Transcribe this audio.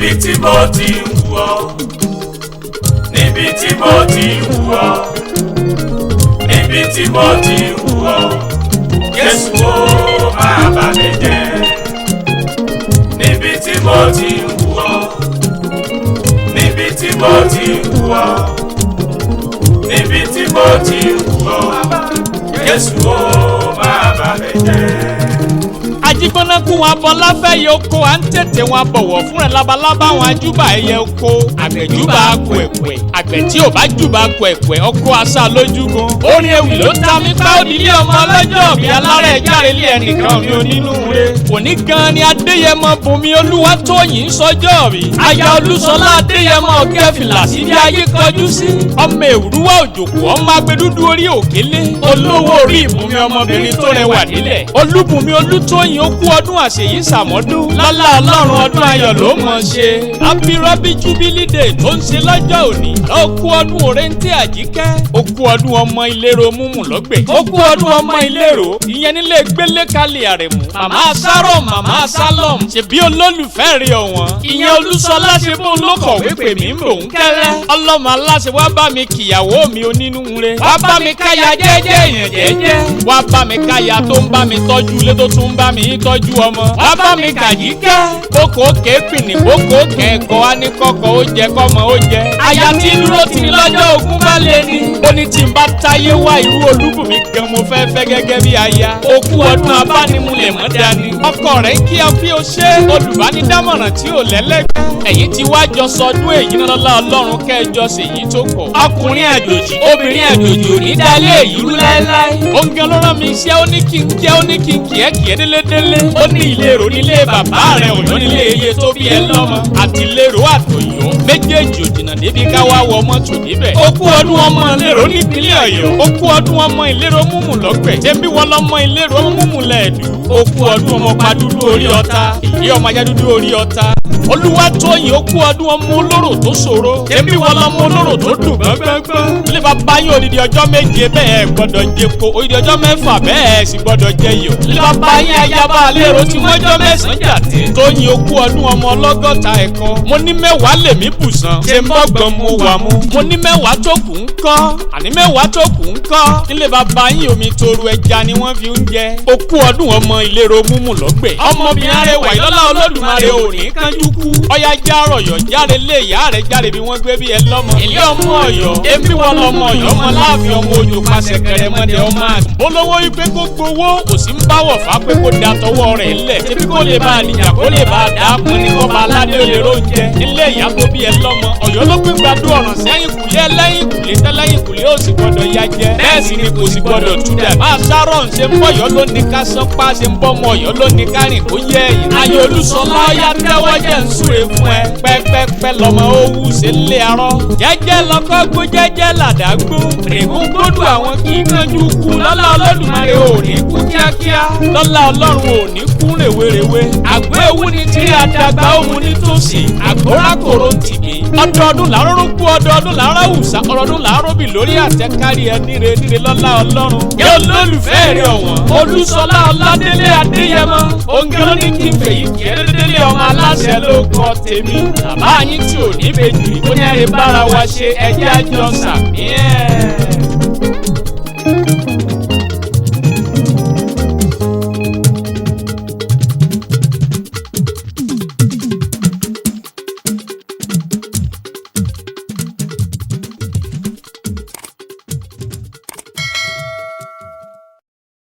níbi tí mo ti ń wù ọ́, níbi tí mo ti ń wù ọ́, níbi tí mo ti ń wù ọ́, Jésù ó máa bá mi jẹ́. Níbi tí mo ti ń wù ọ́, níbi tí mo ti ń wù ọ́, níbi tí mo ti ń wù ọ́, Jésù ó máa bá mi jẹ́. Ajígbóná kú wọn bọ láfẹ́ yìí oko à ń tètè wọn bọ̀wọ̀ fún ẹ̀ labalábá wọn ajúbà ẹyẹ oko àgbẹ̀júbà kwẹ̀kwẹ̀ àgbẹ̀ tí ò bá júbà kwẹ̀kwẹ̀ ọkọ àṣà lójúgun. Orin ewì ló ta mí pa òdìlé ọmọ ọlọ́jọ́ mi alára ẹ̀járe lé ẹnìkan mi onínúure. Òní gan ni Adéyẹmọ Bùnmi Olúwatóyìn sọjọ́ rí. Aya Olúṣọlá Adéyẹmọ Ọ̀kẹ́fìlà síbi ayé kọjú sí. Ọmọ Èrúwà Òjòkú ọmọ agbẹdúdú orí òkèlè. Olówó orí ìbùnmi ọmọbìnrin tó rẹwà nílẹ̀. Olúbùnmi Olútóyìn ó kú ọdún àṣeyí sàmọ́dún lọ́lá Ọlọ́run ọdún ayọ̀ ló mọ̀ ṣe. Happy Jubilee Day tó ń ṣe lọ́jọ́ òní. Ó kú ọdún Òrèǹtẹ̀ Àjíkẹ́. Ó kú ọdún ọmọ Ìlérò múmù lọ́gbẹ̀. Ó kú ọdún ọmọ Ìlérò ìyẹn nílé gbélé kalẹ̀ Àrẹ̀mú. Màmá Sárọ̀ Màmá Sálọ̀m ṣebí olólùfẹ́ rẹ̀ ọ̀wọ́n. Ìyẹn Olúṣọlá ṣe bó lókọ̀wé pè mí ń bò ń kẹ́lẹ́. Ọlọ́mọ aláṣẹ wá bá mi kìyàwó mi onínúure. Wá bá mi káya jẹ́jẹ́ èèyàn jẹ́jẹ́. Wá bá mi káya tó ń bá mi tọ́jú ilé tó tún ń bá mi tọ́jú ọmọ. Wá bá mi Kàjíkẹ́. Boko kéèpìnì boko kẹ̀kọ́ á ní kọ́kọ́ ó jẹ kọ́mọ ó jẹ. Aya tí dúró ti ní lọ́jọ́ ogun bá lé ní. Ó ní tí n bá táyé wá irú Olúbùnmi gan mo fẹ́ fẹ́ gẹ́gẹ́ bí aya. Ó kú ọdún abánimúlẹ̀ mọ́ dání. Ọkọ rẹ̀ kí ọ bí o ṣe. Olùbánidámọ̀ràn tí ò lẹ́lẹ́gbẹ́. Ẹ̀yin tí wá jọ sọdún èyí náà lọ́lá Ọlọ́run kẹjọ sèyí tó kọ̀. Ọkùnrin àjòjì obìnrin àjòjì ò ní dálé èyí rú láéláé. Oúnjẹ ló rán mi iṣẹ́ ó ní kí n jẹ́ ó ní kí n kìẹ́ délédélé. Ó ní Ìlérò nílé bàbá rẹ̀ Ọ̀yọ́ nílé iye tó bí ẹ lọ́mọ. Àti Ìlérò àtọ̀yọ́ méjèèjì ò jìnnà débi ká wá wọ mọ́tò níbẹ̀. Ó kú ọdún ọmọ Ìlérò nípínlẹ̀ Ọ̀yọ́. Ó kú ọdún ọmọ Ìlérò múmù lọ́gbẹ̀. Ṣébí wọn lọ́mọ Ìlérò múmù lẹ́ẹ̀dú. Ó kú ọdún ọmọ Padúdú orí ọ̀tá. Ìyé ọmọ Ajádúdú orí ọ̀tá. Olúwatóyìn ó kú ọdún ọmọ Olóró tó ṣòro. Ṣébí wọn lọ́mọ Olóró tó dùn gbọ́ngbọ́ngbọ́n. Ilé bàbá yín odidi ọjọ́ méje bẹ́ẹ̀ gbọ́dọ̀ jẹpo. Odidi ọjọ́ mẹ́fà bẹ́ẹ̀ sì gbọ́dọ̀ jẹyọ. Ilé bàbá yín ayaba Ìlérò tí mọ́jọ́ mẹ́sàn-án jàdé. Tóyìn ó kú ọdún ọmọ ọlọ́gọ́ta ẹ̀kọ́. Mo ní mẹ́wàá lèmi bùsàn. Ṣé mọ́gbọ́n mo wà mú? Mo ní mẹ́wàá tó kù ń kọ́. Àní mẹ́wàá tó kù ń kọ́. Nílé bàbá yín omi toru ẹja ni wọ́n fi ń jẹ. Ó kú ọdún ọmọ Ìlérò múmù lọ́gbẹ̀. Ọmọbìnrin arẹwà ìlọ́lá Olódùmarè ò ní kánjú kú. Ọya járọ̀ yọ̀ járe lé ìyá rẹ̀ járe bí wọ́n gbé bí ẹ lọ́mọ. Ilé ọmọ Ọ̀yọ́. Èmi wọn lọmọ Ọ̀yọ́ ọmọ láàfin ọmọ òjò pàṣẹ kẹrẹmọdé ọmọ àgbà. Olówó ipe kó gbowó òsì ń báwọ̀ fà pé kó da tọwọ́ rẹ̀ lẹ̀. Ṣébí kó lè bá àlìyà kó lè bá dá pọn ní kọ́ba aládé olè róúnjẹ. Ilé ìyá tó bí ẹ lọ́mọ. Ọ̀yọ́ ló gbé gbadú ọ̀ràn sẹ́yìn kùlé ẹlẹ́yìn kùlé tẹ́lẹ́yìn kùlé ó sì gbọ́dọ̀ ya jẹ. Bẹ́ẹ̀ sì ni kò sì gbọ́dọ̀ tú dà. Máa Sárọ̀ ń ṣe ń bọ̀ Ọ̀yọ́ ló ní ká sánpá ṣe ń bọ́ ọmọ Ọ̀yọ́ ló ní ká rìn kó yẹ ẹ̀yìn. Ayé Olúṣọlá ọ̀yá tẹ́wọ́ jẹ́ ń súre fún ẹ. Pẹ́pẹ́pẹ́ lọmọ owó ṣe ń lé arọ́. Jẹ́jẹ́ lọkọ́ gbó jẹ́jẹ́ làdágbó. Rìngún gbódù àwọn kì í kánjú kú. Lọ́lá Olódùmarè ò ní kú kíákíá. Lọ́lá Ọlọ́run ò ní kú rèwerèwe. Àgbẹ̀ ewu ni tí àdàgbà òun ní tòsí. Àgbórákòrò tìmí. Ọdọọdún làárọ̀ kú ọdọọdún làárọ̀ wùsà. Ọdọọdún làárọ̀ bì lórí àtẹkárí ẹ níre lọ́lá Ọlọ́run. Yẹ olólùfẹ́ rẹ̀ ọ̀wọ́n. Olúṣọlá Ọládélé Adéyẹmọ. Òǹgẹ́ ló ní kí n fèyí kí ẹ dédélé ọmọ aláṣẹ ló kọ tèmi. Bàbá yín tí ò ní bèjì ó ní ẹ̀rí bára wa ṣe ẹjẹ́ àjọsà.